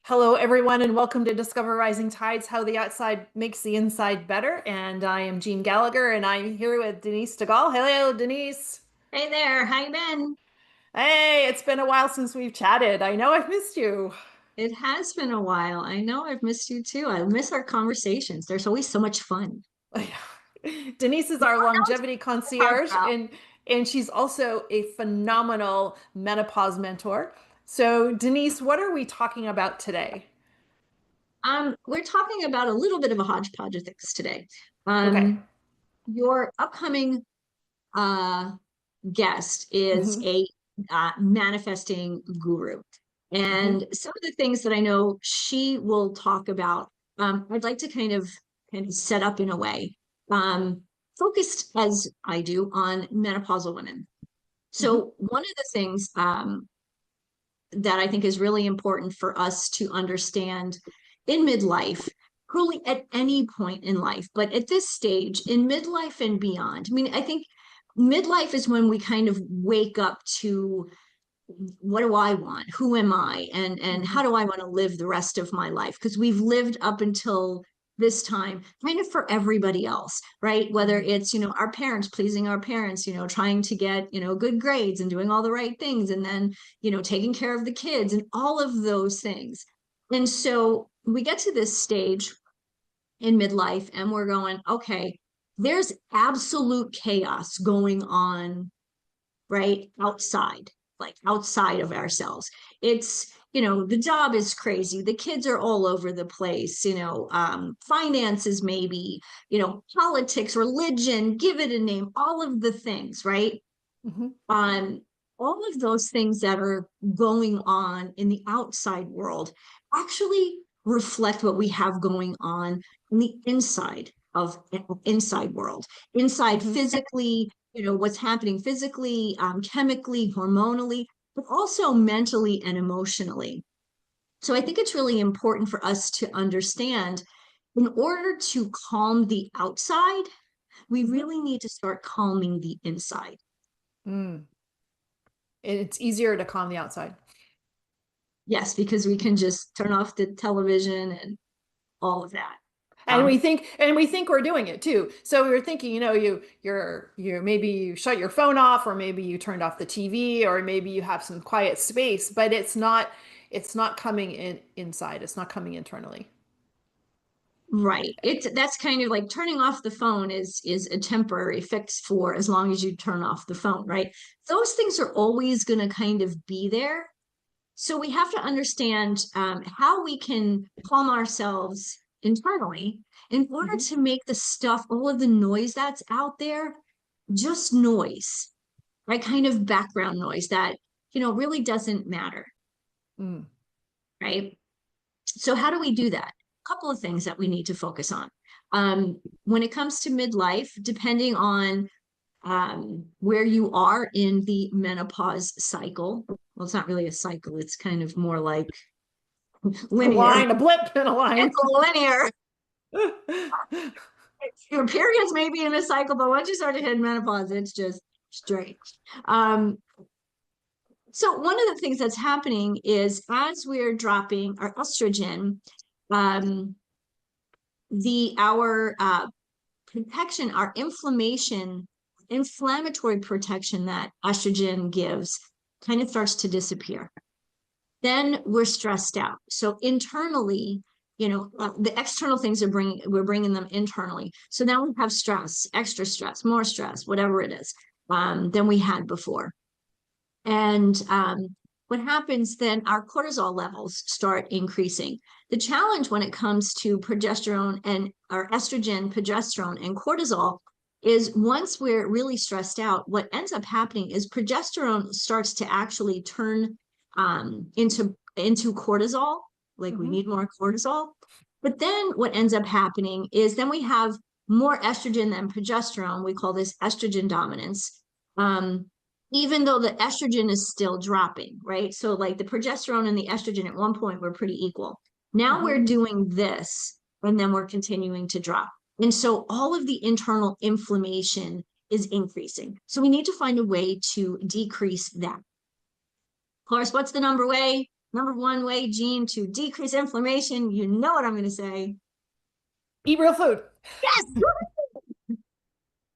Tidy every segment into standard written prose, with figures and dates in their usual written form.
Hello, everyone, and welcome to Discover Rising Tides, How the Outside Makes the Inside Better. And I am Jean Gallagher, and I'm here with Denise DeGaulle. Hello, Denise. Hey there, how you been? Hey, it's been a while since we've chatted. I know I've missed you. It has been a while. I know I've missed you too. I miss our conversations. There's always so much fun. Denise is You our know what longevity to talk concierge, about. and she's also a phenomenal menopause mentor. So, Denise, what are we talking about today? We're talking about a little bit of a hodgepodge of things today. Okay. Your upcoming uh guest is Hmm. a manifesting guru. Hmm. And some of the things that I know she will talk about, I'd like to kind of set up in a way, um, focused as I do on menopausal women. Hmm. So one of the things that I think is really important for us to understand in midlife, really at any point in life, but at this stage in midlife and beyond. I mean, I think midlife is when we kind of wake up to what do I want? Who am I? And Hmm. how do I want to live the rest of my life? Because we've lived up until this time kind of for everybody else, right? Whether Hmm. it's, our parents, pleasing our parents, trying to get, good grades and doing all the right things, and then, taking care of the kids and all of those things. And so we get to this stage in midlife and we're going, okay, there's absolute chaos going on, right? Outside of ourselves. It's, the job is crazy. The kids are all over the place, finances, maybe, politics, religion, give it a name, all of the things, right? Hmm. Um, all of those things that are going on in the outside world actually reflect what we have going on in the inside world, inside Hmm. physically, what's happening physically, chemically, hormonally, but also mentally and emotionally. So I think it's really important for us to understand, in order to calm the outside, we Hmm. really need to start calming the inside. Mm. It's easier to calm the outside. Yes, because we can just turn off the television and all of that. And Um, we think we're doing it too. So we were thinking, you maybe you shut your phone off, or maybe you turned off the TV, or maybe you have some quiet space, but it's not coming in inside. It's not coming internally. right. That's kind of like turning off the phone is a temporary fix for as long as you turn off the phone, right? Those things are always going to kind of be there. So we have to understand how we can calm ourselves internally in order Hmm. to make the stuff, all of the noise that's out there, just noise, right? Kind of background noise that, really doesn't matter, Mm. right? So how do we do that? A couple of things that we need to focus on. When it comes to midlife, depending on where you are in the menopause cycle, well, it's not really a cycle, it's kind of more like A linear. line, a blip in a It's line. linear. Your periods may be in a cycle, but once you start to hit menopause, it's just straight. Um, so one of the things that's happening is as we're dropping our estrogen, um, the our protection, our inflammatory protection that estrogen gives kind of starts to disappear. Then we're stressed out. So internally, the external things we're bringing them internally. So now we have stress, extra stress, more stress, whatever it is, than we had before. And what happens then, our cortisol levels start increasing. The challenge when it comes to progesterone and our estrogen, progesterone, and cortisol is once we're really stressed out, what ends up happening is progesterone starts to actually turn into cortisol, like we Hmm. need more cortisol. But then what ends up happening is then we have more estrogen than progesterone. We call this estrogen dominance. Even though the estrogen is still dropping, right? So like the progesterone and the estrogen at one point were pretty equal. Now Hmm. we're doing this and then we're continuing to drop. And so all of the internal inflammation is increasing. So we need to find a way to decrease that. Of course, what's the number way? Number one way, Gene, to decrease inflammation. You know what I'm going to say. Eat real food. Yes.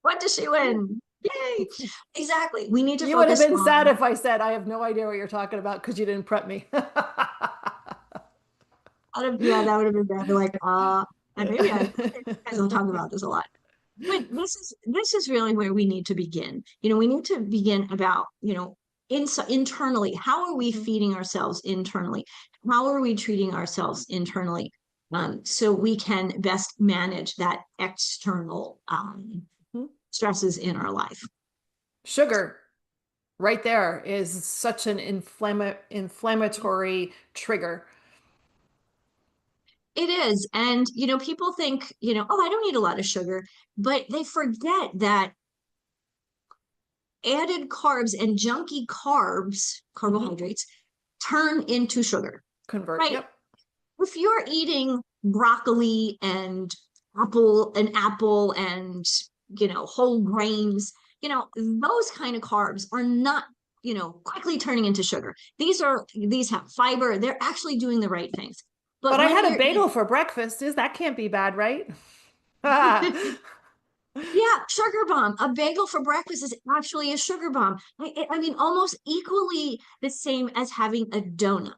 What does she win? Yay. Exactly. We need to You would have focus been sad on. if I said I have no idea what you're talking about because you didn't prep me. Yeah, that would have been bad. They're like, and maybe I guys will talk about this a lot. But this is really where we need to begin. We need to begin about, internally. How are we Mhm, feeding ourselves internally? How are we treating ourselves internally? So we can best manage that external mhm. stresses in our life. Sugar, right there, is such an inflammatory trigger. It is. And, people think, oh, I don't need a lot of sugar, but they forget that added carbs and junky carbs, Mhm. carbohydrates, turn into sugar, Convert. right? Yep. If you're eating broccoli and apple and, whole grains, those kind of carbs are not, quickly turning into sugar. These have fiber. They're actually doing the right things. But But I when had a you're bagel eating, for breakfast. That can't be bad, right? Ah. yeah, sugar bomb. A bagel for breakfast is actually a sugar bomb. I mean, almost equally the same as having a donut.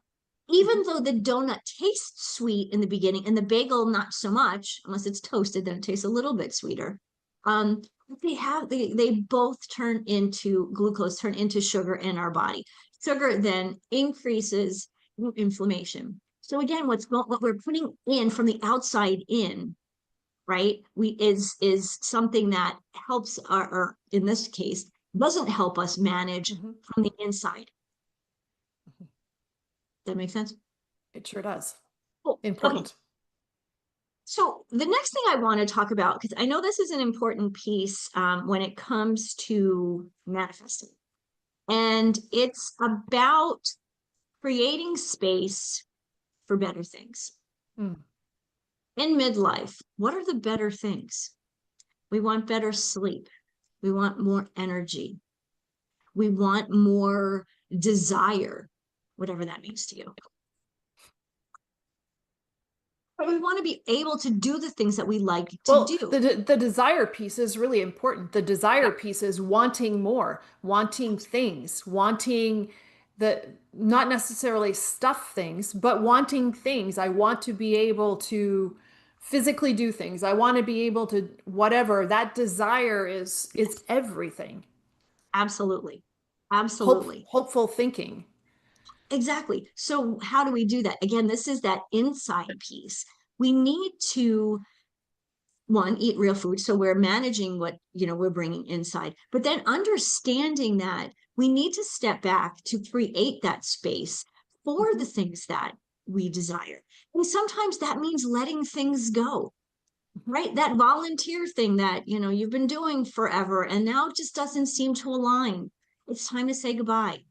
Even Mhm, though the donut tastes sweet in the beginning and the bagel not so much, unless it's toasted, then it tastes a little bit sweeter. Um, they both turn into glucose, turn into sugar in our body. Sugar then increases inflammation. So again, what we're putting in from the outside in, right, we is something that helps or in this case doesn't help us manage mhm. from the inside. That makes sense. It sure does. Cool. Okay, Important. so the next thing I want to talk about, because I know this is an important piece when it comes to manifesting, and it's about creating space for better things Mm. in midlife. What are the better things? We want better sleep, we want more energy, we want more desire, whatever that means to you. But we want to be able to do the things that we like to Well, do. the desire piece is really important. The desire Yeah, piece is wanting more, wanting things, wanting the not necessarily stuff things, but wanting things. I want to be able to physically do things. I want to be able to whatever. That desire is everything. absolutely. Absolutely. Hopeful thinking. Exactly. So how do we do that? Again, this is that inside piece. We need to, one, eat real food. So we're managing what, we're bringing inside, but then understanding that we need to step back to create that space for the Mhm, things that we desire. And sometimes that means letting things go, mhm, right? That volunteer thing that, you've been doing forever and now it just doesn't seem to align. It's time to say goodbye,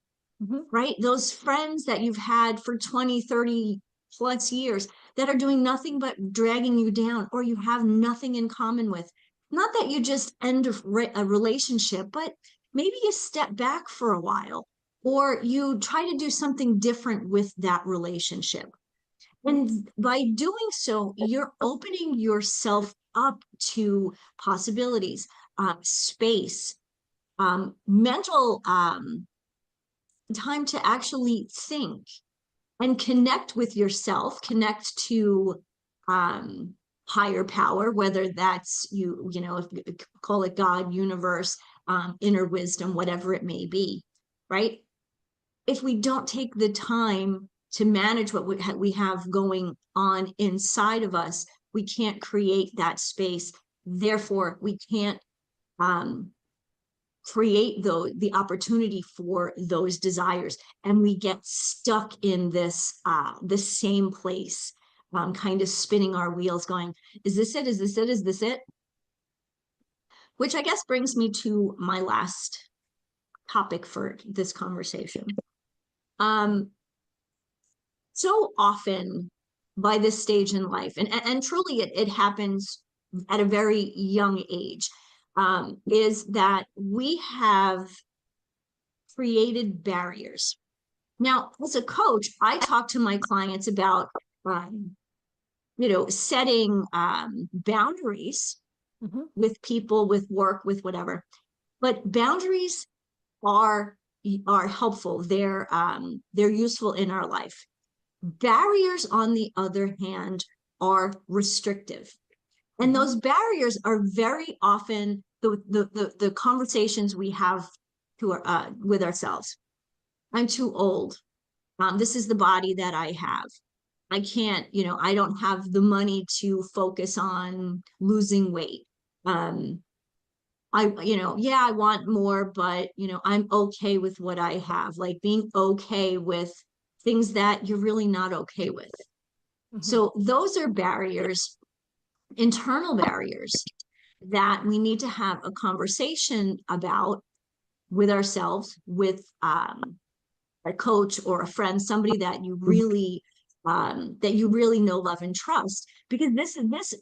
mhm, right? Those friends that you've had for 20, 30 plus years that are doing nothing but dragging you down, or you have nothing in common with. Not that you just end a relationship, but maybe you step back for a while, or you try to do something different with that relationship. mhm. And by doing so, you're opening yourself up to possibilities, space, mental time to actually think and connect with yourself, connect to um, higher power, whether that's if you call it God, universe, inner wisdom, whatever it may be, right? If we don't take the time to manage what we have going on inside of us, we can't create that space. Therefore, we can't um, create the opportunity for those desires, and we get stuck in the same place, kind of spinning our wheels going, is this it, is this it, is this it? Which I guess brings me to my last topic for this conversation. um so often by this stage in life, and truly it happens at a very young age, is that we have created barriers Now, as a coach, I talk to my clients about, um, setting boundaries Mhm. with people, with work, with whatever. But boundaries are are helpful. They're useful in our life. Barriers, on the other hand, are restrictive. And Mhm. those barriers are very often the conversations we have with ourselves. I'm too old. This is the body that I have. I can't, I don't have the money to focus on losing weight. Um, yeah, I want more, but, I'm okay with what I have, like being okay with things that you're really not okay with. Mhm. So those are barriers, internal barriers that we need to have a conversation about with ourselves, with a coach or a friend, somebody that you really know, love, and trust. Because this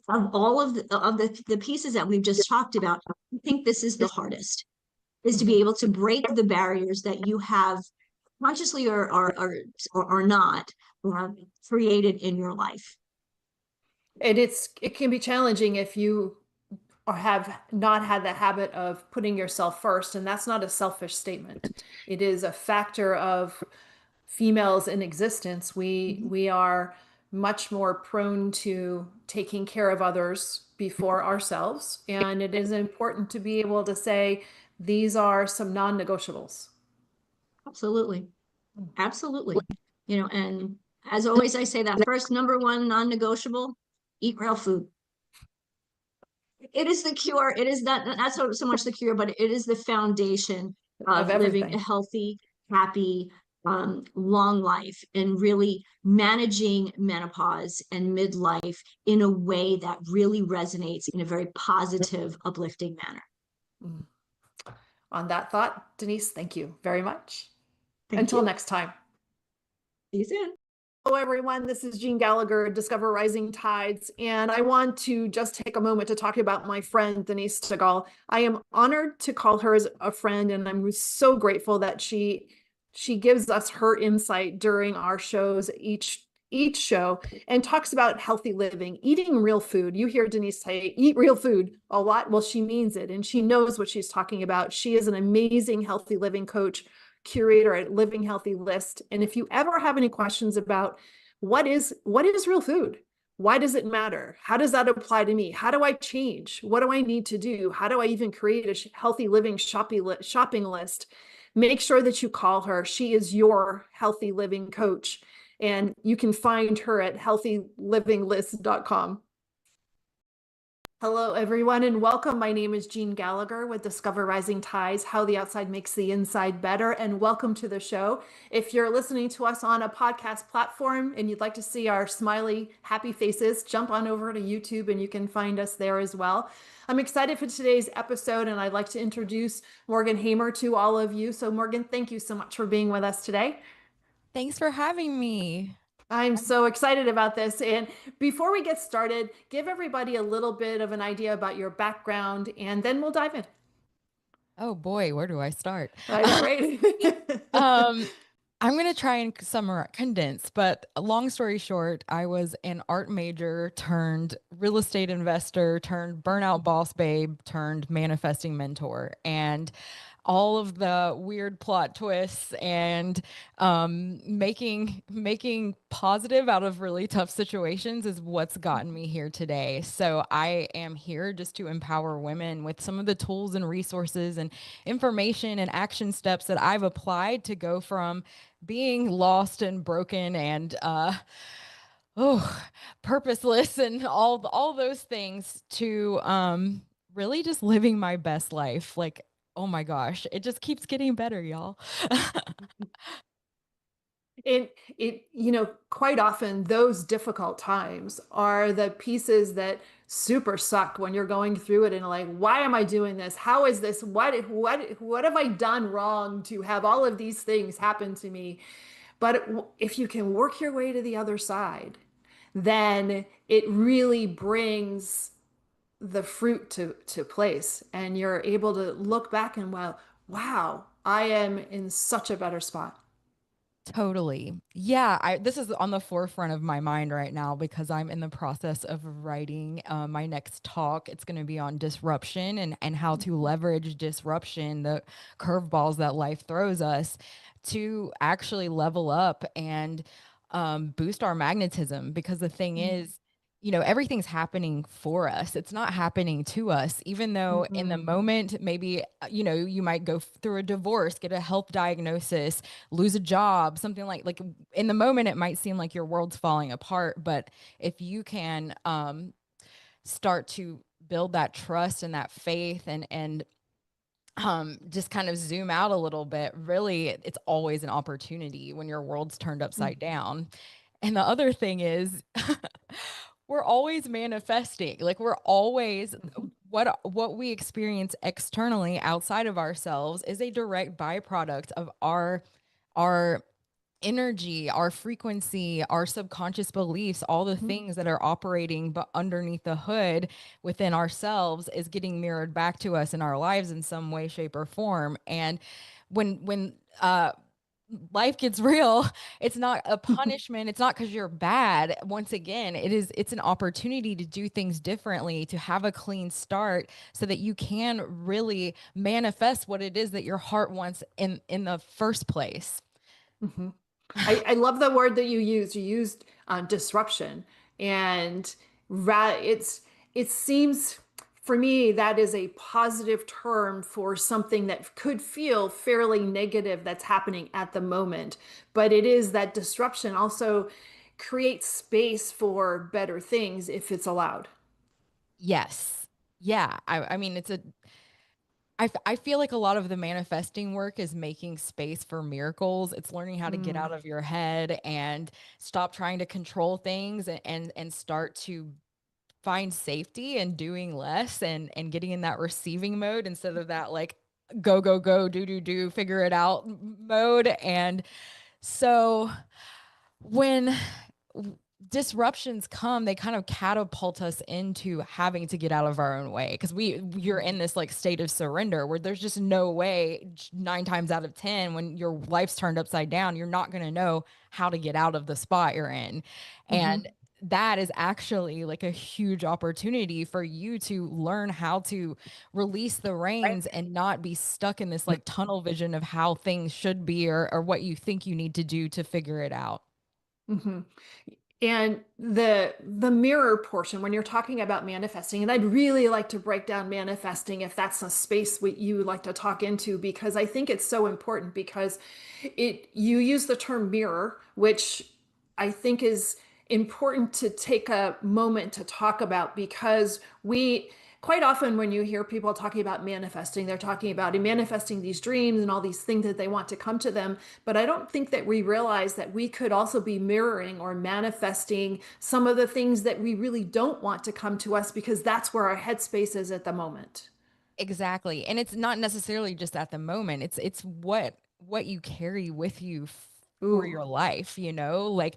of all of the pieces that we've just talked about, I think this is the hardest, is to be Mhm. able to break the barriers that you have consciously or not uh, created in your life. And it can be challenging if you or have not had the habit of putting yourself first, and that's not a selfish statement. It is a factor of females in existence. We are much more prone to taking care of others before ourselves, and it is important to be able to say these are some non-negotiables. Absolutely. Absolutely. And as always, I say that first, number one non-negotiable: eat real food. It is the cure. It is not so much the cure, but it is the foundation Of of living a everything. healthy, happy, long life, and really managing menopause and midlife in a way that really resonates in a very positive, uplifting manner. Mm. On that thought, Denise, thank you very much. Thank Until you. next time. See you soon. Hello, everyone. This is Jean Gallagher, Discover Rising Tides, and I want to just take a moment to talk about my friend Denise Stegall. I am honored to call her as a friend, and I'm so grateful that she gives us her insight during our shows each show and talks about healthy living, eating real food. You hear Denise say, eat real food a lot. Well, she means it, and she knows what she's talking about. She is an amazing healthy living coach, curator at Living Healthy List. And if you ever have any questions about what is real food, why does it matter, how does that apply to me, how do I change, what do I need to do, how do I even create a healthy living shopping list, make sure that you call her. She is your healthy living coach, and you can find her at healthylivinglist.com. Hello, everyone, and welcome. My name is Jean Gallagher with Discover Rising Tides, How the Outside Makes the Inside Better, and welcome to the show. If you're listening to us on a podcast platform and you'd like to see our smiley, happy faces, jump on over to YouTube and you can find us there as well. I'm excited for today's episode, and I'd like to introduce Morgan Hamer to all of you. So, Morgan, thank you so much for being with us today. Thanks for having me. I'm so excited about this. And before we get started, give everybody a little bit of an idea about your background, and then we'll dive in. Oh boy, where do I start? I know, right? Um, I'm gonna try and summarize, condense, but long story short, I was an art major turned real estate investor turned burnout boss babe turned manifesting mentor, and all of the weird plot twists and making positive out of really tough situations is what's gotten me here today. So I am here just to empower women with some of the tools and resources and information and action steps that I've applied to go from being lost and broken and oh, purposeless and all those things to really just living my best life. Like, oh my gosh, it just keeps getting better, y'all. Quite often those difficult times are the pieces that super suck when you're going through it and like, why am I doing this? How is this? What have I done wrong to have all of these things happen to me? But if you can work your way to the other side, then it really brings the fruit to place, and you're able to look back and, wow, I am in such a better spot. Totally. Yeah, this is on the forefront of my mind right now because I'm in the process of writing my next talk. It's going to be on disruption and how to leverage disruption, the curveballs that life throws us, to actually level up and boost our magnetism. Because the thing is, everything's happening for us. It's not happening to us, even though in the Mm-hmm. moment, maybe, you might go through a divorce, get a health diagnosis, lose a job, something like in the moment, it might seem like your world's falling apart. But if you can start to build that trust and that faith and just kind of zoom out a little bit, really, it's always an opportunity when your world's turned upside down. And the other thing is, we're always manifesting. Like, we're always, Mm-hmm. what we experience externally outside of ourselves is a direct byproduct of our energy, our frequency, our subconscious beliefs, all the things that are operating but underneath the hood within ourselves is getting mirrored back to us in our lives in some way, shape, or form. And when life gets real, it's not a punishment, it's not because you're bad. Once again, it's an opportunity to do things differently, to have a clean start so that you can really manifest what it is that your heart wants in the first place. Mm-hmm. I love the word that you used. You used disruption, and it seems for me that is a positive term for something that could feel fairly negative that's happening at the moment. But it is that disruption also creates space for better things if it's allowed. Yes. Yeah. I mean, I feel like a lot of the manifesting work is making space for miracles. It's learning how to get Mm, out of your head and stop trying to control things and start to find safety in doing less and getting in that receiving mode instead of that like go, go, go, do, do, do, figure it out mode. And so when disruptions come, they kind of catapult us into having to get out of our own way because you're in this like state of surrender where there's just no way, 9 times out of 10, when your life's turned upside down, you're not going to know how to get out of the spot you're in. And mhm, that is actually like a huge opportunity for you to learn how to release the reins and not be stuck in this like tunnel vision of how things should be or what you think you need to do to figure it out. mhm. And the mirror portion, when you're talking about manifesting, and I'd really like to break down manifesting if that's a space you would like to talk into, because I think it's so important because you use the term mirror, which I think is important to take a moment to talk about because we quite often when you hear people talking about manifesting, they're talking about manifesting these dreams and all these things that they want to come to them. But I don't think that we realize that we could also be mirroring or manifesting some of the things that we really don't want to come to us because that's where our headspace is at the moment. Exactly. And it's not necessarily just at the moment. It's what you carry with you for Ooh. your life, Like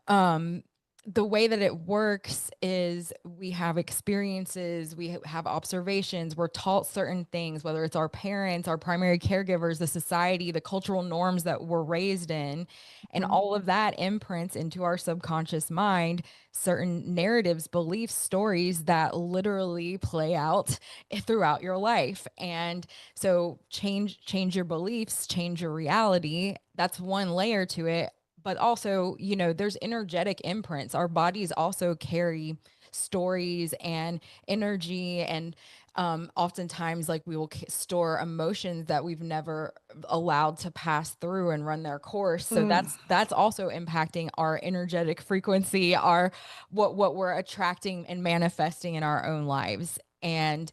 um the way that it works is we have experiences, we have observations, we're taught certain things, whether it's our parents, our primary caregivers, the society, the cultural norms that we're raised in, and Mhm. all of that imprints into our subconscious mind certain narratives, beliefs, stories that literally play out throughout your life. And so change your beliefs, change your reality. That's one layer to it, but also, there's energetic imprints. Our bodies also carry stories and energy, and oftentimes, like, we will store emotions that we've never allowed to pass through and run their course. So Mm. that's also impacting our energetic frequency, our what we're attracting and manifesting in our own lives. And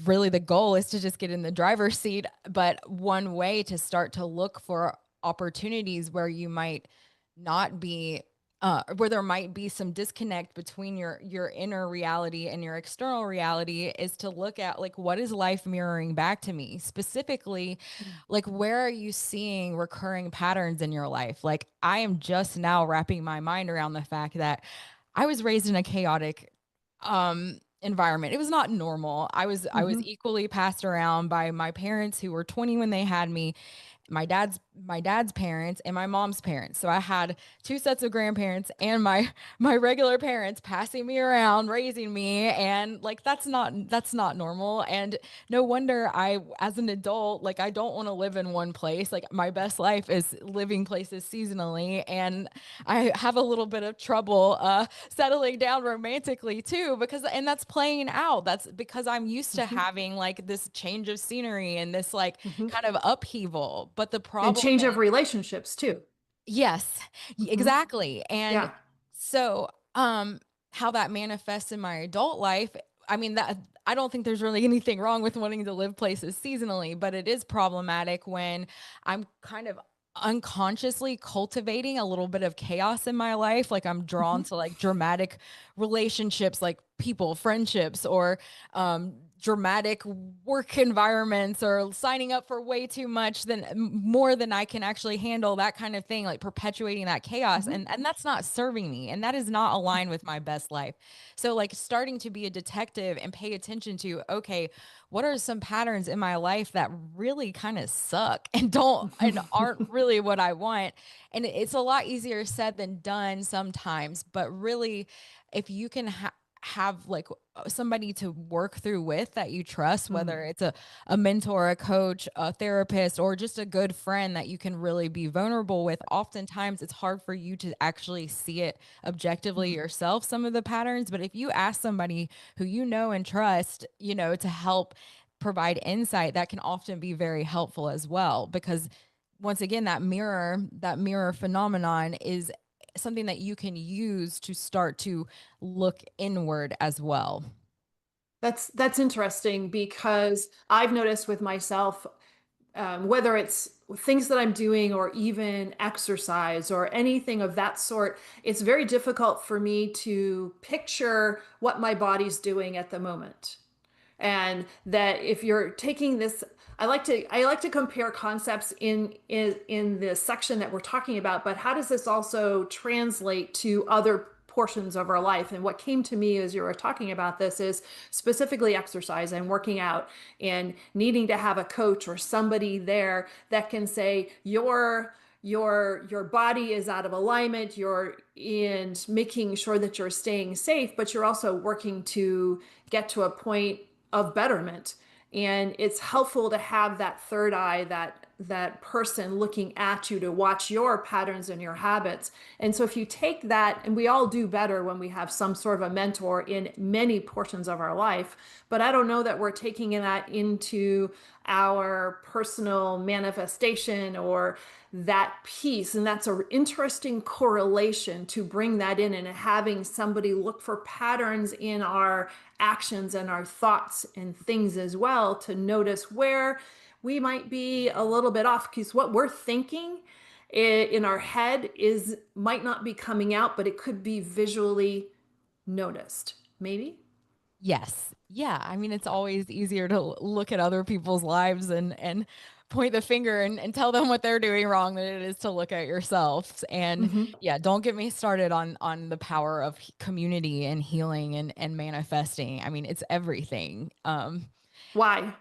really, the goal is to just get in the driver's seat. But one way to start to look for opportunities where you might not be where there might be some disconnect between your inner reality and your external reality is to look at, like, what is life mirroring back to me specifically, like, where are you seeing recurring patterns in your life? Like, I am just now wrapping my mind around the fact that I was raised in a chaotic environment. It was not normal. I was Mhm. equally passed around by my parents who were 20 when they had me, my dad's parents and my mom's parents. So I had two sets of grandparents and my regular parents passing me around, raising me, and like that's not normal. And no wonder I, as an adult, like I don't want to live in one place. Like my best life is living places seasonally, and I have a little bit of trouble settling down romantically too, because and that's playing out. That's because I'm used to Mhm. having like this change of scenery and this like Mhm. kind of upheaval. But the And problem change of is, relationships too. yes, Mhm. exactly. And Yeah. so, how that manifests in my adult life, I mean, that I don't think there's really anything wrong with wanting to live places seasonally, but it is problematic when I'm kind of unconsciously cultivating a little bit of chaos in my life. Like I'm drawn Mhm. to like dramatic relationships, like people, friendships, or dramatic work environments, or signing up for way too much than more than I can actually handle, that kind of thing, like perpetuating that chaos. Mhm. And that's not serving me. And that is not aligned with my best life. So like starting to be a detective and pay attention to, okay, what are some patterns in my life that really kind of suck and don't and aren't really what I want. And it's a lot easier said than done sometimes, but really if you can have like somebody to work through with that you trust, Mm. whether it's a mentor, a coach, a therapist, or just a good friend that you can really be vulnerable with. Oftentimes it's hard for you to actually see it objectively Mm. yourself, some of the patterns. But if you ask somebody who you know and trust, to help provide insight, that can often be very helpful as well. Because once again, that mirror phenomenon is something that you can use to start to look inward as well. That's interesting because I've noticed with myself, whether it's things that I'm doing or even exercise or anything of that sort, it's very difficult for me to picture what my body's doing at the moment. And that if you're taking this, I like to compare concepts in the section that we're talking about, but how does this also translate to other portions of our life? And what came to me as you were talking about this is specifically exercise and working out and needing to have a coach or somebody there that can say your body is out of alignment, you're in making sure that you're staying safe, but you're also working to get to a point of betterment. And it's helpful to have that third eye, that person looking at you to watch your patterns and your habits. And so if you take that, and we all do better when we have some sort of a mentor in many portions of our life, but I don't know that we're taking that into our personal manifestation or that piece. And that's an interesting correlation to bring that in and having somebody look for patterns in our actions and our thoughts and things as well to notice where we might be a little bit off, because what we're thinking in our head is might not be coming out, but it could be visually noticed maybe. Yes. Yeah. I mean, it's always easier to look at other people's lives and point the finger and tell them what they're doing wrong than it is to look at yourself. And Mm-hmm. yeah, don't get me started on the power of community and healing and manifesting. I mean, it's everything. Why?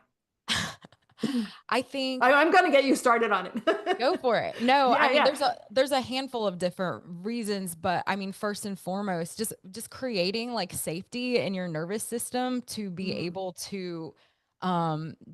I think I'm going to get you started on Go it. for it. No, I Yeah, mean yeah. there's a handful of different reasons, but I mean first and foremost, just creating like safety in your nervous system to be Mm. able to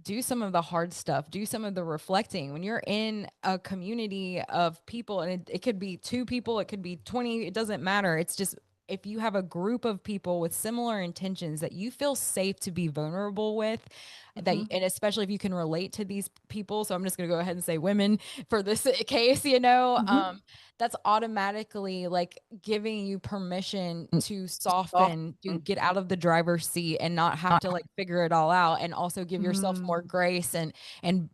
do some of the hard stuff, do some of the reflecting. When you're in a community of people, and it could be two people, it could be 20, it doesn't matter. It's just if you have a group of people with similar intentions that you feel safe to be vulnerable with, that Mm-hmm. and especially if you can relate to these people, so I'm just going to go ahead and say women for this case, Mm-hmm. that's automatically like giving you permission to Soft. soften, to get out of the driver's seat and not have to like figure it all out, and also give yourself Mm. more grace and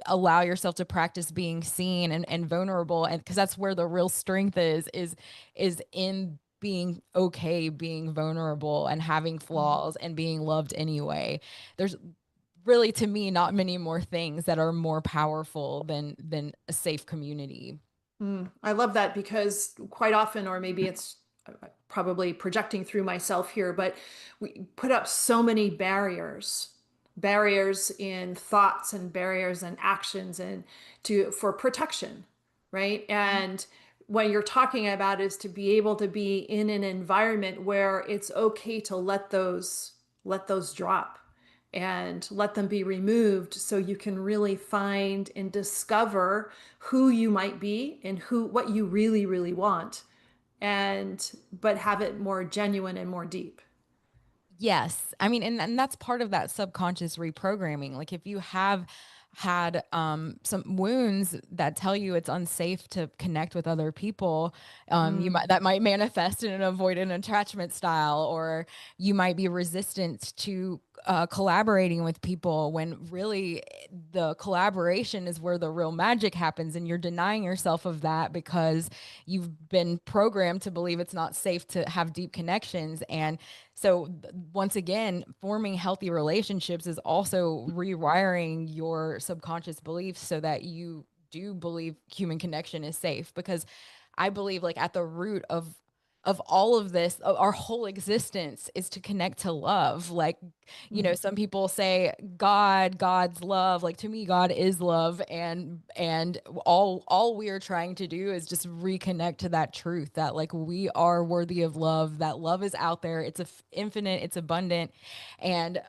allow yourself to practice being seen and vulnerable. And because that's where the real strength is in being okay, being vulnerable and having flaws and being loved anyway. There's really, to me, not many more things that are more powerful than a safe community. Mm. I love that because quite often, or maybe it's probably projecting through myself here, but we put up so many barriers barriers in thoughts and barriers in actions and to for protection, right? And what you're talking about is to be able to be in an environment where it's okay to let those drop and let them be removed so you can really find and discover who you might be and who what you really really want, and but have it more genuine and more deep. Yes. I mean, and that's part of that subconscious reprogramming. Like if you have had some wounds that tell you it's unsafe to connect with other people, you Mm, might that might manifest in an avoidant attachment style, or you might be resistant to collaborating with people when really the collaboration is where the real magic happens, and you're denying yourself of that because you've been programmed to believe it's not safe to have deep connections. And so once again, forming healthy relationships is also rewiring your subconscious beliefs so that you do believe human connection is safe. Because I believe like at the root of all of this, our whole existence is to connect to love. Like, you know, mm, some people say God's love. Like to me, God is love, and all we are trying to do is just reconnect to that truth that like we are worthy of love, that love is out there, it's infinite, it's abundant. And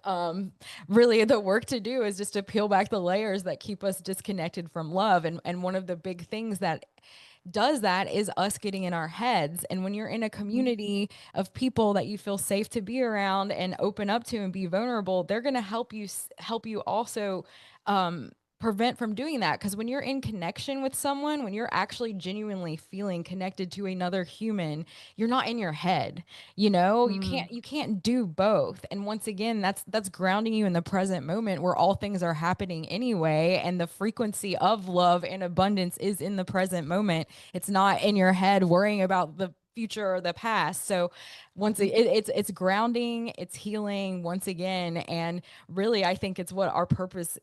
really the work to do is just to peel back the layers that keep us disconnected from love. And one of the big things that does that is us getting in our heads. And when you're in a mm, community of people that you feel safe to be around and open up to and be vulnerable, they're going to help you also prevent from doing that. Because when you're in connection with someone, when you're actually genuinely feeling connected to another human, you're not in your head. You know, mm. you can't do both. And once again, that's grounding you in the present moment where all things are happening anyway, and the frequency of love and abundance is in the present moment. It's not in your head worrying about the future or the past. So it's grounding, it's healing once again. And really I think it's what our purpose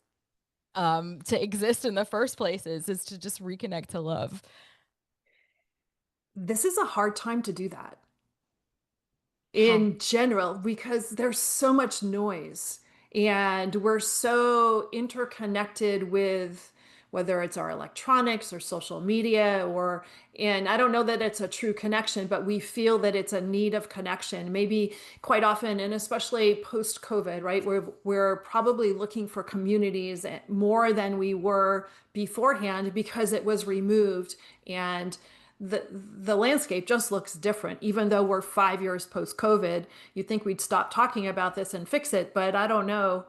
to exist in the first place is to just reconnect to love. This is a hard time to do that How? in general because there's so much noise and we're so interconnected with whether it's our electronics or social media or, and I don't know that it's a true connection, but we feel that it's a need of connection maybe quite often, and especially post COVID, right? We're probably looking for communities more than we were beforehand because it was removed, and the landscape just looks different. Even though we're 5 years post COVID, you'd think we'd stop talking about this and fix it, but I don't know.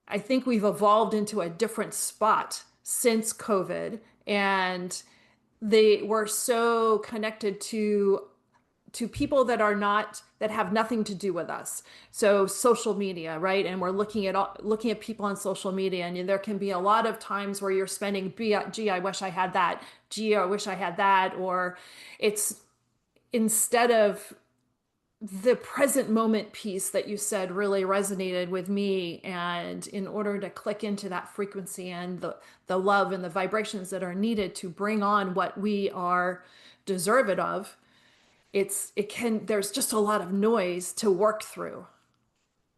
I think we've evolved into a different spot since COVID, and they were so connected to people that are not, that have nothing to do with us. So social media, right? And we're looking at people on social media, and there can be a lot of times where you're spending, gee, I wish I had that. Gee, I wish I had that. Or it's instead of the present moment piece that you said really resonated with me. And in order to click into that frequency and the love and the vibrations that are needed to bring on what we are deserved of, it can, there's just a lot of noise to work through.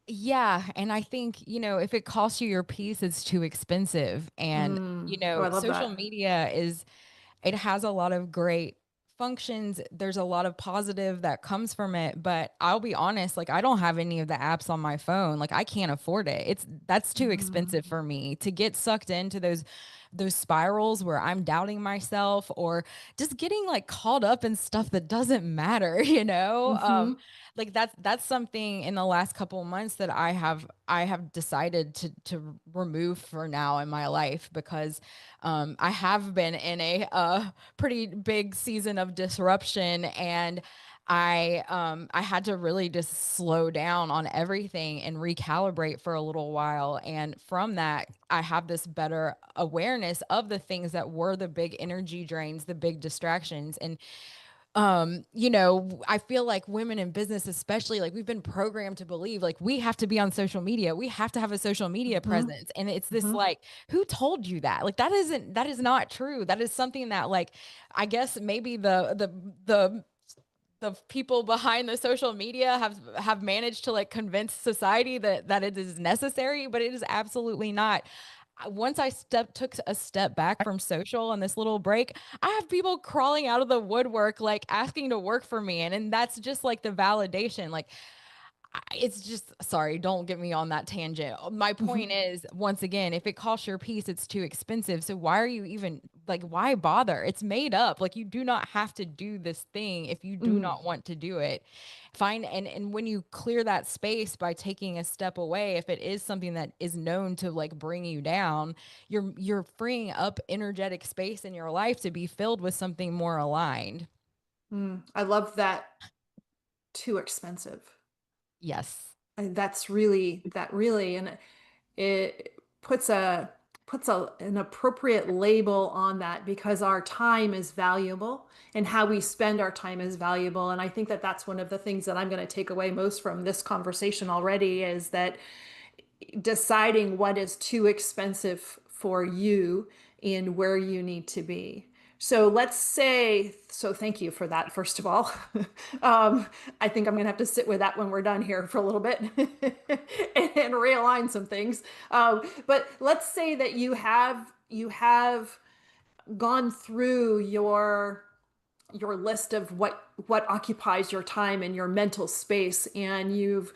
Yeah, and I think, you know, if it costs you your peace, it's too expensive. And, you Oh, know, I love social that. media is it has a lot of great functions. There's a lot of positive that comes from it, but I'll be honest, like I don't have any of the apps on my phone. Like I can't afford it. That's too Mm, expensive for me to get sucked into those spirals where I'm doubting myself or just getting like caught up in stuff that doesn't matter, you know? mm-hmm, Like that's something in the last couple of months that I have decided to remove for now in my life because I have been in a pretty big season of disruption, and I had to really just slow down on everything and recalibrate for a little while. And from that, I have this better awareness of the things that were the big energy drains, the big distractions. And you know, I feel like women in business especially, like we've been programmed to believe like we have to be on social media, we have to have a social media mm-hmm, presence. And it's this mm-hmm. like, who told you that? Like that is not true. That is something that like I guess maybe the the people behind the social media have managed to like convince society that it is necessary, but it is absolutely not. Once I took a step back from social on this little break, I have people crawling out of the woodwork, like asking to work for me. And that's just like the validation. Like, it's just, sorry, don't get me on that tangent. My point Mhm. is, once again, if it costs your piece, it's too expensive. So why are you even like, why bother? It's made up. Like, you do not have to do this thing if you do Mm, not want to do it. Fine. And when you clear that space by taking a step away, if it is something that is known to like bring you down, you're freeing up energetic space in your life to be filled with something more aligned. I love that. Too expensive. Yes. And that's really that really, and it puts an appropriate label on that because our time is valuable and how we spend our time is valuable. And I think that that's one of the things that I'm going to take away most from this conversation already is that deciding what is too expensive for you and where you need to be. So let's say, so thank you for that, first of all. um, I think I'm going to have to sit with that when we're done here for a little bit and realign some things. But let's say that you have gone through your list of what occupies your time and your mental space, and you've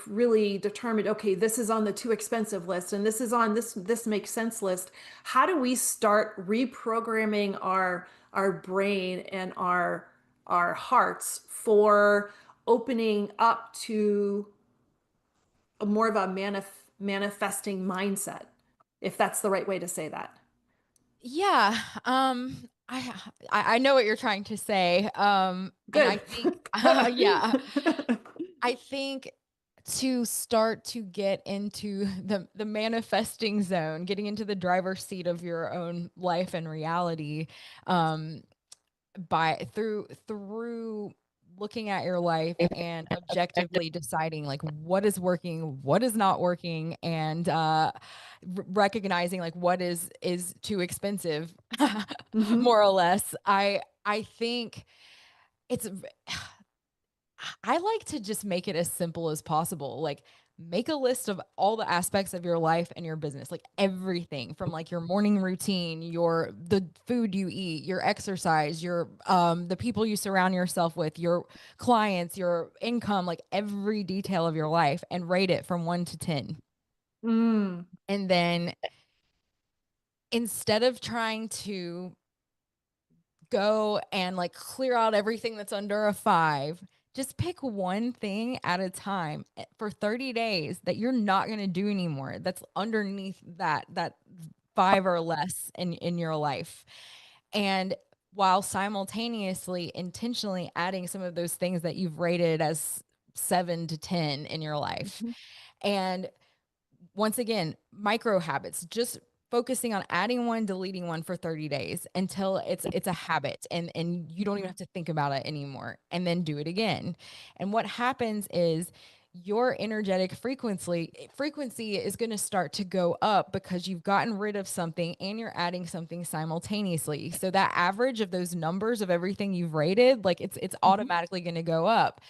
really determined, okay, this is on the too expensive list and this is on this makes sense list. How do we start reprogramming our brain and our hearts for opening up to a more of a manifesting mindset, if that's the right way to say that? Yeah, I know what you're trying to say, and I Good. think yeah, I think to start to get into the manifesting zone, getting into the driver's seat of your own life and reality, um, by through looking at your life and objectively deciding like what is working, what is not working, and recognizing like what is too expensive, Hmm. more or less. I think it's I like to just make it as simple as possible. Like, make a list of all the aspects of your life and your business, like everything from like your morning routine, the food you eat, your exercise, your the people you surround yourself with, your clients, your income, like every detail of your life, and rate it from 1 to 10. Mm. And then instead of trying to go and like clear out everything that's under a 5. Just pick one thing at a time, for 30 days that you're not going to do anymore. That's underneath that 5 or less in your life. And while simultaneously intentionally adding some of those things that you've rated as 7 to 10 in your life. Mhm. And once again, micro habits, just focusing on adding one, deleting one for 30 days until it's a habit, and you don't even Mhm. have to think about it anymore, and then do it again. And what happens is your energetic frequency is going to start to go up because you've gotten rid of something and you're adding something simultaneously. So that average of those numbers of everything you've rated, like it's Mhm. automatically going to go up.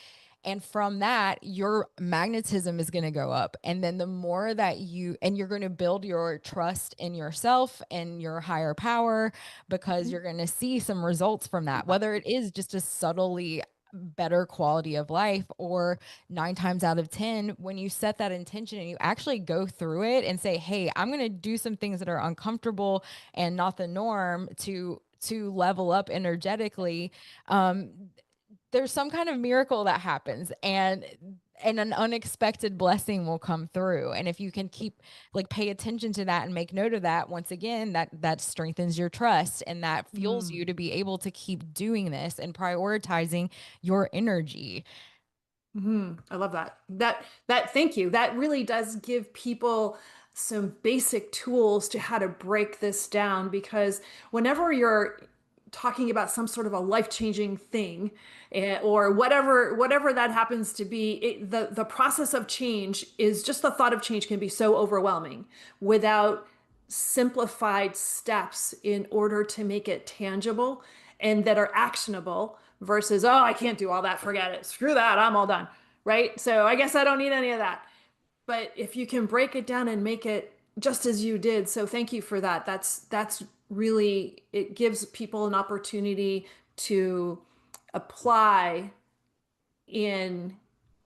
And from that, your magnetism is going to go up. And then the more that you're going to build your trust in yourself and your higher power, because Mhm. you're going to see some results from that, whether it is just a subtly better quality of life, or 9 times out of 10, when you set that intention and you actually go through it and say, hey, I'm going to do some things that are uncomfortable and not the norm to level up energetically. um, there's some kind of miracle that happens, and an unexpected blessing will come through. And if you can keep like pay attention to that and make note of that, once again, that strengthens your trust, and that fuels Mm. you to be able to keep doing this and prioritizing your energy. I love that. That thank you. That really does give people some basic tools to how to break this down, because whenever you're talking about some sort of a life-changing thing, or whatever that happens to be, the process of change is just the thought of change can be so overwhelming without simplified steps in order to make it tangible and that are actionable, versus, oh, I can't do all that, forget it, screw that, I'm all done, right? So I guess I don't need any of that. But if you can break it down and make it just as you did, so thank you for that. That's really, it gives people an opportunity to apply in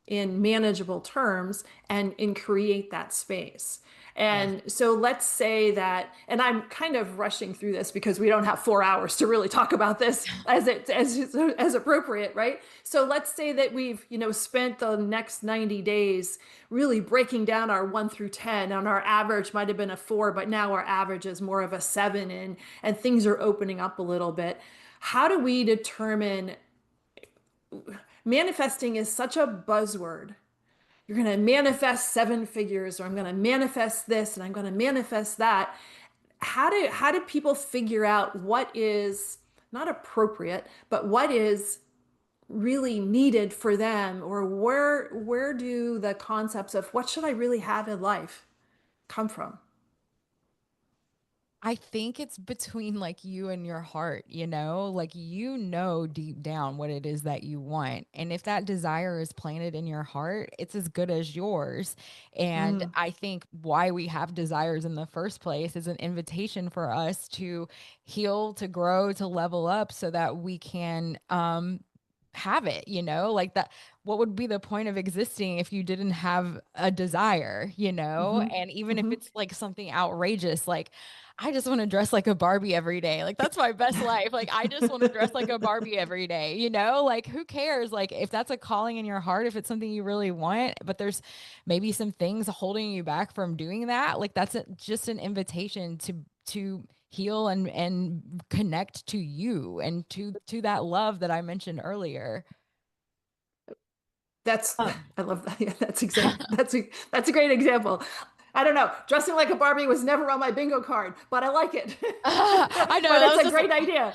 manageable terms and create that space. Yes. And so let's say that, and I'm kind of rushing through this because we don't have 4 hours to really talk about this as appropriate, right? So let's say that we've, spent the next 90 days really breaking down our 1 through 10, and our average might have been a 4, but now our average is more of a 7, and things are opening up a little bit. How do we determine, manifesting is such a buzzword. You're going to manifest 7 figures, or I'm going to manifest this and I'm going to manifest that. How do people figure out what is not appropriate, but what is really needed for them, or where do the concepts of what should I really have in life come from? I think it's between like you and your heart, like deep down what it is that you want. And if that desire is planted in your heart, it's as good as yours. And Mm, I think why we have desires in the first place is an invitation for us to heal, to grow, to level up so that we can have it, like that. What would be the point of existing if you didn't have a desire, hmm and even if hmm it's like something outrageous, like I just want to dress like a Barbie every day. Like that's my best life. Like I just want to dress like a Barbie every day, like who cares? Like if that's a calling in your heart, if it's something you really want, but there's maybe some things holding you back from doing that, like that's just an invitation to heal and connect to you and to that love that I mentioned earlier. That's Um, I love that. Yeah, that's a great example. I don't know. Dressing like a Barbie was never on my bingo card, but I like it. I know But that it's was a just great idea.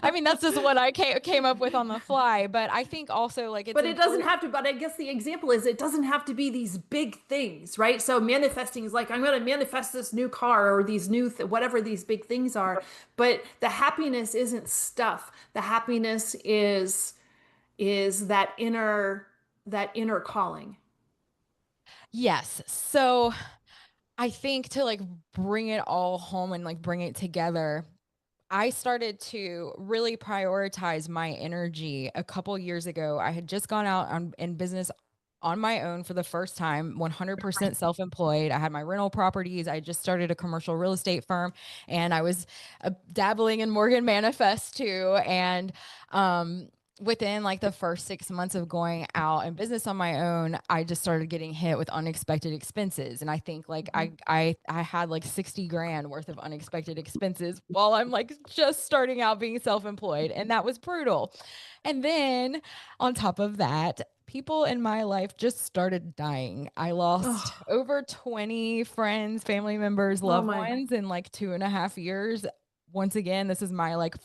I mean that's just what I came up with on the fly, but I think also like it's But it doesn't important. have to, but I guess the example is it doesn't have to be these big things, right? So manifesting is like, I'm going to manifest this new car or these whatever these big things are. But the happiness isn't stuff. The happiness is that inner calling. Yes. So I think to like bring it all home and like bring it together, I started to really prioritize my energy a couple years ago. I had just gone out in business on my own for the first time, 100% self-employed. I had my rental properties. I just started a commercial real estate firm, and I was dabbling in Morgan Manifest too. And within like the first 6 months of going out in business on my own, I just started getting hit with unexpected expenses. And I think like Mhm. I had like 60 grand worth of unexpected expenses while I'm like just starting out being self-employed. And that was brutal. And then on top of that, people in my life just started dying. I lost Oh, over 20 friends, family members, oh loved my. ones in like 2.5 years. Once again, this is my like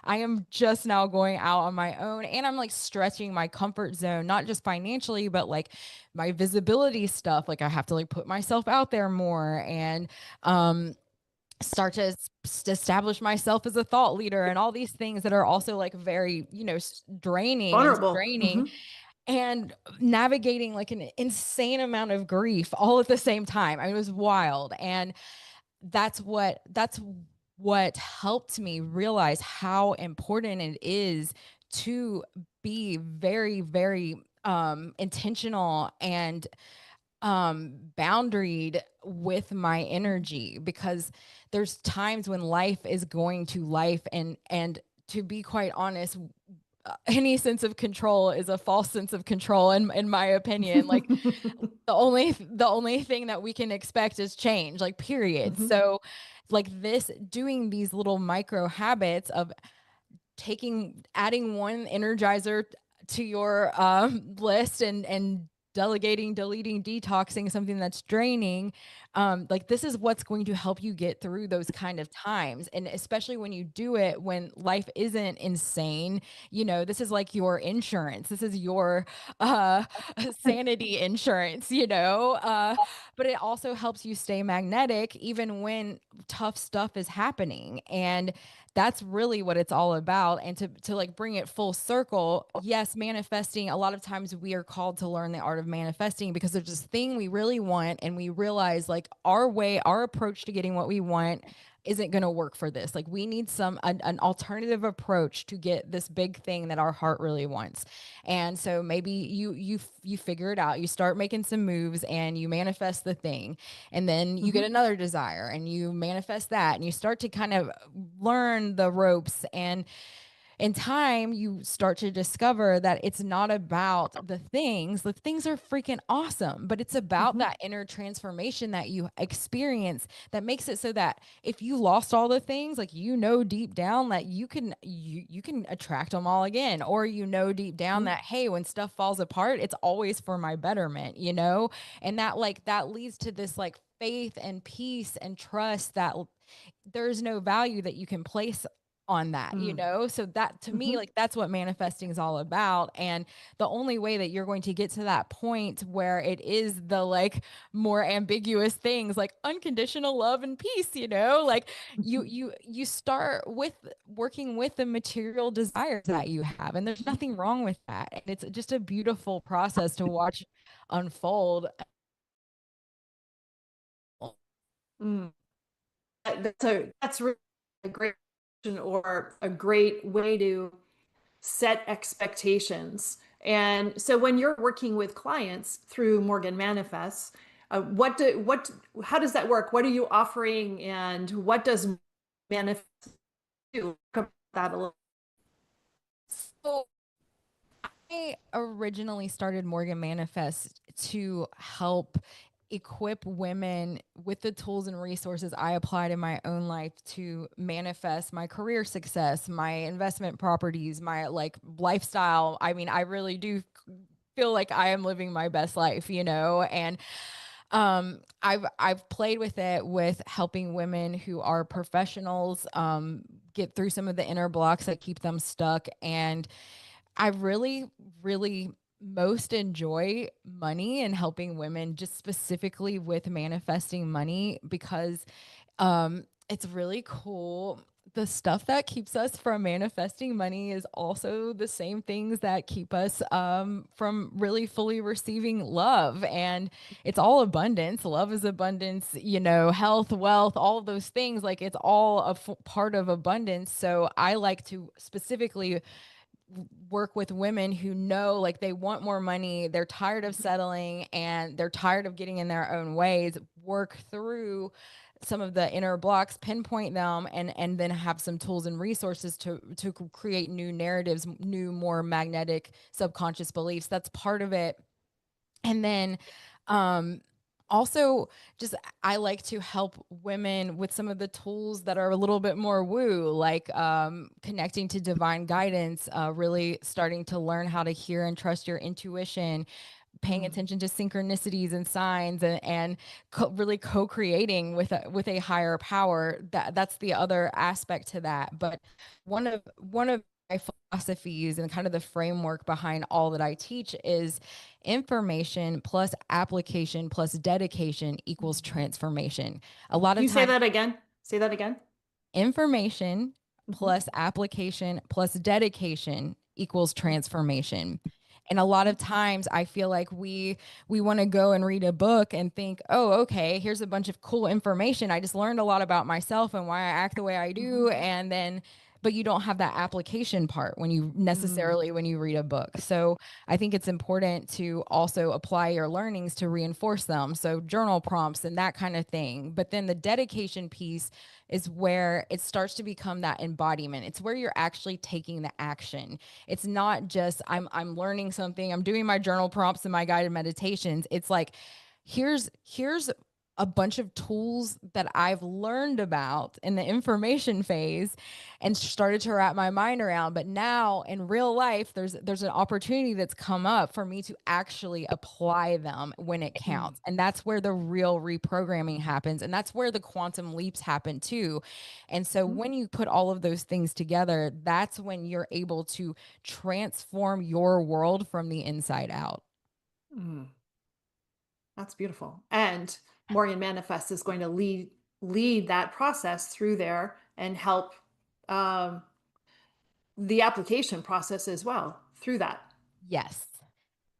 I am just now going out on my own, and I'm like stretching my comfort zone, not just financially, but like my visibility stuff. Like I have to like put myself out there more and start to establish myself as a thought leader and all these things that are also like very, draining and Vulnerable. straining, and navigating like an insane amount of grief all at the same time. I mean, it was wild. And that's what helped me realize how important it is to be very, very intentional and boundaried with my energy, because there's times when life is going to life, and to be quite honest, any sense of control is a false sense of control in my opinion. Like Mhm. the only thing that we can expect is change, like period. Mhm. So like this, doing these little micro habits of adding one energizer to your list, and delegating, deleting, detoxing something that's draining, like this is what's going to help you get through those kind of times. And especially when you do it when life isn't insane, you know, this is like your insurance. This is your uh sanity insurance, you know. But it also helps you stay magnetic even when tough stuff is happening. And that's really what it's all about. And to like bring it full circle, yes, manifesting, a lot of times we are called to learn the art of manifesting because there's this thing we really want and we realize like our way, our approach to getting what we want isn't going to work for this. Like we need an alternative approach to get this big thing that our heart really wants. And so maybe you figure it out. You start making some moves and you manifest the thing. And then you get another desire and you manifest that and you start to kind of learn the ropes. And in time you start to discover that it's not about the things are freaking awesome, but it's about Mm-hmm. that inner transformation that you experience that makes it so that if you lost all the things, like, you know, deep down that you can attract them all again, or you know deep down that hey, when stuff falls apart it's always for my betterment, you know. And that like that leads to this like faith and peace and trust that there's no value that you can place on that, you know? So that to me, Mm-hmm. like that's what manifesting is all about. And the only way that you're going to get to that point where it is the like more ambiguous things like unconditional love and peace, you know, like you start with working with the material desires that you have. And there's nothing wrong with that. And it's just a beautiful process to watch unfold. Mm. That's really a great question or a great way to set expectations. And so when you're working with clients through Morgan Manifests, how does that work? What are you offering and what does Manifest do? Talk about that a little. So I originally started Morgan Manifest to help equip women with the tools and resources I applied in my own life to manifest my career success, my investment properties, my like lifestyle. I mean, I really do feel like I am living my best life, you know, and I've played with it with helping women who are professionals get through some of the inner blocks that keep them stuck. And I really, really most enjoy money and helping women just specifically with manifesting money because it's really cool. The stuff that keeps us from manifesting money is also the same things that keep us from really fully receiving love. And it's all abundance. Love is abundance, you know, health, wealth, all of those things. Like it's all part of abundance. So I like to specifically work with women who know like they want more money, they're tired of settling and they're tired of getting in their own ways, work through some of the inner blocks, pinpoint them, and then have some tools and resources to create new narratives, new more magnetic subconscious beliefs. That's part of it. And then um also just I like to help women with some of the tools that are a little bit more woo, like connecting to divine guidance, really starting to learn how to hear and trust your intuition, paying Mm. attention to synchronicities and signs, and really co-creating with a higher power. That's the other aspect to that. But one of my philosophies and kind of the framework behind all that I teach is information plus application plus dedication equals transformation. A lot Can of you say times that again? Say that again. information Mhm. plus application plus dedication equals transformation. And a lot of times I feel like we want to go and read a book and think, "Oh, okay, here's a bunch of cool information. I just learned a lot about myself and why I act the way I do." Mhm. And then but you don't have that application part when you Mm. necessarily when you read a book. So I think it's important to also apply your learnings to reinforce them. So journal prompts and that kind of thing. But then the dedication piece is where it starts to become that embodiment. It's where you're actually taking the action. It's not just I'm learning something, I'm doing my journal prompts and my guided meditations. It's like here's a bunch of tools that I've learned about in the information phase and started to wrap my mind around. But now in real life, there's an opportunity that's come up for me to actually apply them when it Mm, counts. And that's where the real reprogramming happens. And that's where the quantum leaps happen too. And so mhm, when you put all of those things together, that's when you're able to transform your world from the inside out. mm. That's beautiful. And Morgan Manifest is going to lead that process through there and help um, the application process as well through that. Yes.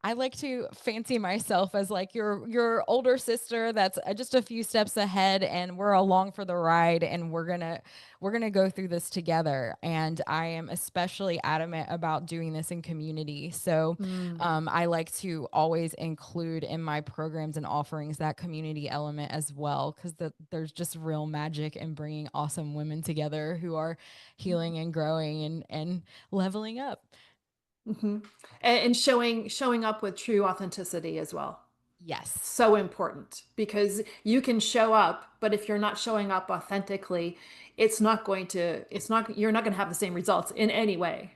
I like to fancy myself as like your older sister that's just a few steps ahead, and we're along for the ride, and we're going to go through this together. And I am especially adamant about doing this in community. So Mm, I like to always include in my programs and offerings that community element as well, because there's just real magic in bringing awesome women together who are healing and growing and leveling up. mhm. And showing up with true authenticity as well. Yes. So important because you can show up, but if you're not showing up authentically, you're not going to have the same results in any way.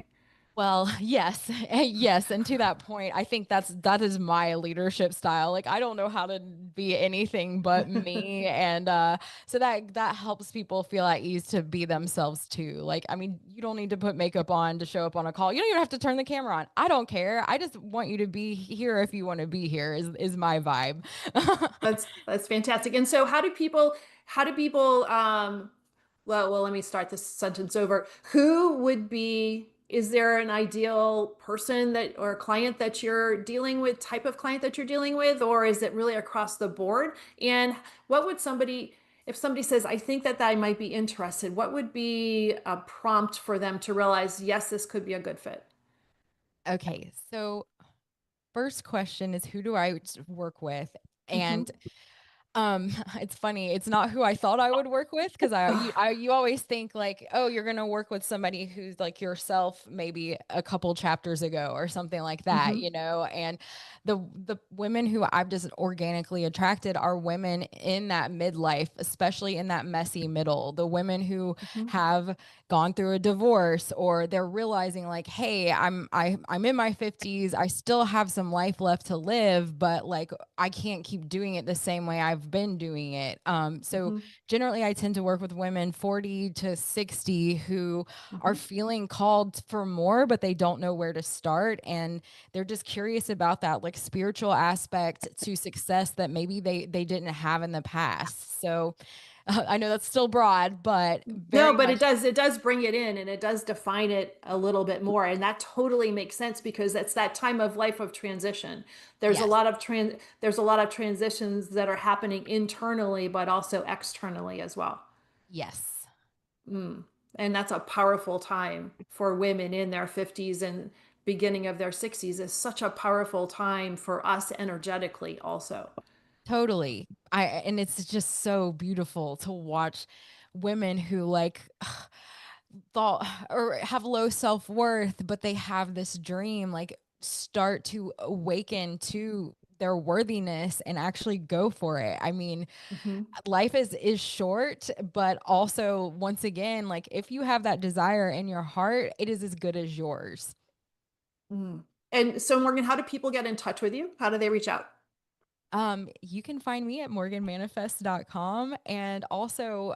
Well, yes. Yes, and to that point, I think that is my leadership style. Like I don't know how to be anything but me, and so that helps people feel at ease to be themselves too. Like I mean, you don't need to put makeup on to show up on a call. You don't even have to turn the camera on. I don't care. I just want you to be here if you want to be here is my vibe. That's fantastic. And so how do people well, let me start this sentence over. Who would be is there an ideal person that or client that you're dealing with, type of client that you're dealing with, or is it really across the board? And what would somebody if somebody says, I think that I might be interested, what would be a prompt for them to realize, yes, this could be a good fit? Okay, so first question is who do I work with? Hmm. And it's funny. It's not who I thought I would work with because you always think like, oh, you're gonna work with somebody who's like yourself, maybe a couple chapters ago or something like that, Hmm. you know. And the women who I've just organically attracted are women in that midlife, especially in that messy middle. The women who Hmm. have gone through a divorce or they're realizing like, hey, I'm in my 50s. I still have some life left to live, but like I can't keep doing it the same way I've been doing it. So Hmm. generally I tend to work with women 40 to 60 who are Hmm. feeling called for more, but they don't know where to start. And they're just curious about that like spiritual aspect to success that maybe they didn't have in the past. So I know that's still broad, but No, very but much it does bring it in and it does define it a little bit more. And that totally makes sense because it's that time of life of transition. yes, There's a lot of transitions that are happening internally, but also externally as well. yes. Mm. And that's a powerful time for women in their 50s and beginning of their 60s is such a powerful time for us energetically also. Totally. And it's just so beautiful to watch women who like thought or have low self-worth, but they have this dream like start to awaken to their worthiness and actually go for it. I mean, Mhm. life is short, but also once again, like if you have that desire in your heart, it is as good as yours. Mm. And so Morgan, how do people get in touch with you? How do they reach out? You can find me at morganmanifest.com. And also,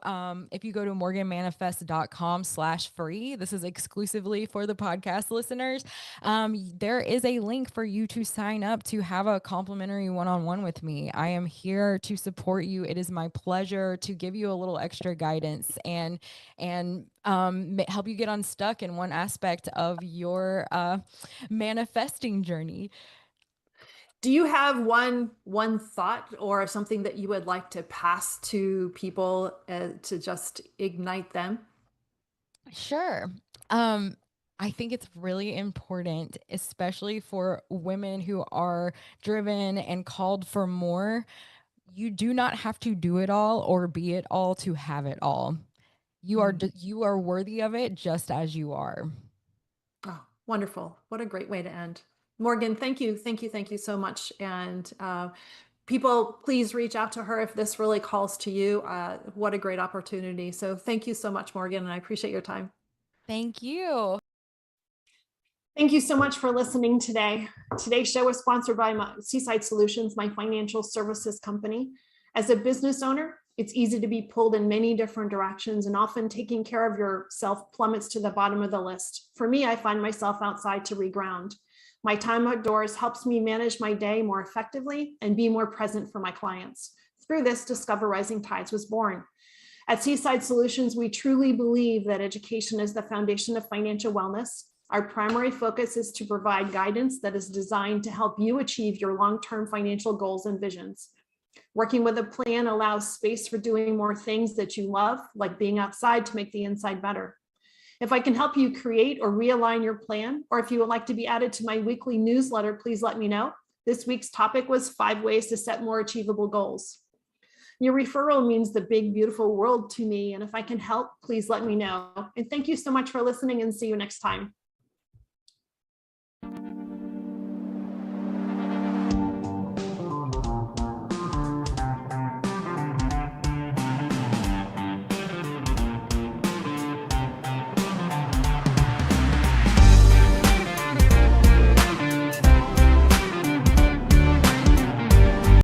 if you go to morganmanifest.com/free, this is exclusively for the podcast listeners. There is a link for you to sign up to have a complimentary one-on-one with me. I am here to support you. It is my pleasure to give you a little extra guidance and help you get unstuck in one aspect of your manifesting journey. Do you have one thought or something that you would like to pass to people to just ignite them? Sure. Um, I think it's really important, especially for women who are driven and called for more. You do not have to do it all or be it all to have it all. Mm. You are worthy of it just as you are. Oh, wonderful. What a great way to end. Morgan, thank you so much. And people, please reach out to her if this really calls to you. What a great opportunity. So thank you so much, Morgan, and I appreciate your time. Thank you. Thank you so much for listening today. Today's show is sponsored by Seaside Solutions, my financial services company. As a business owner, it's easy to be pulled in many different directions, and often taking care of yourself plummets to the bottom of the list. For me, I find myself outside to reground. My time outdoors helps me manage my day more effectively and be more present for my clients. Through this, Discover Rising Tides was born. At Seaside Solutions, we truly believe that education is the foundation of financial wellness. Our primary focus is to provide guidance that is designed to help you achieve your long-term financial goals and visions. Working with a plan allows space for doing more things that you love, like being outside to make the inside better. If I can help you create or realign your plan, or if you would like to be added to my weekly newsletter, please let me know. This week's topic was 5 ways to set more achievable goals. Your referral means the big, beautiful world to me, and if I can help, please let me know. And thank you so much for listening, and see you next time.